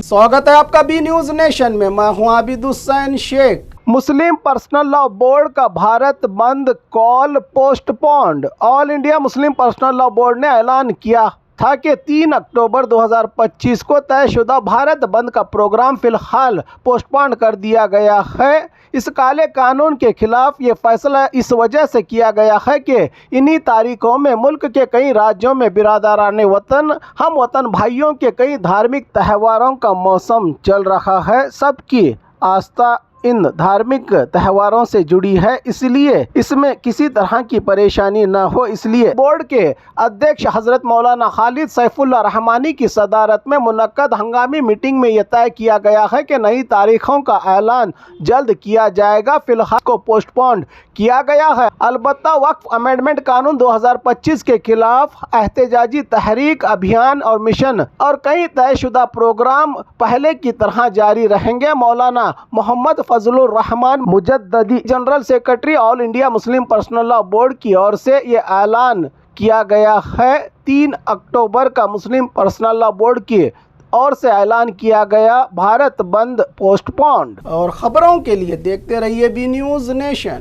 स्वागत है आपका बी न्यूज नेशन में। मैं हूं आबिद हुसैन शेख। मुस्लिम पर्सनल लॉ बोर्ड का भारत बंद call postponed. All India Muslim personal law board ने ऐलान किया था कि 3 अक्टूबर 2025 को तयशुदा भारत बंद का प्रोग्राम फिलहाल पोस्टपोन कर दिया गया है। इस काले कानून के खिलाफ ये फैसला इस वजह से किया गया है कि इन्हीं तारीखों में मुल्क के कई राज्यों में बिरादरान वतन हम वतन भाइयों के कई धार्मिक त्योहारों का मौसम चल रहा है। सबकी आस्था इन धार्मिक त्योहारों से जुड़ी है, इसलिए इसमें किसी तरह की परेशानी न हो, इसलिए बोर्ड के अध्यक्ष हजरत मौलाना खालिद सैफुल्लाह रहमानी की सदारत में मुनक्कद हंगामी मीटिंग में यह तय किया गया है कि नई तारीखों का ऐलान जल्द किया जाएगा। फिलहाल को पोस्टपोन किया गया है। अलबत्ता वक्फ अमेंडमेंट कानून 2025 के खिलाफ एहतजाजी तहरीक अभियान और मिशन और कई तयशुदा प्रोग्राम पहले की तरह जारी रहेंगे। Maulana Mohammad Fazlur Rahman Mujaddidi general secretary all India Muslim personal law board की ओर से ये ऐलान किया गया है। 3 अक्टूबर का मुस्लिम पर्सनल लॉ बोर्ड की ओर से ऐलान किया गया भारत बंद पोस्टपोन्ड। और खबरों के लिए देखते रहिए बी न्यूज नेशन।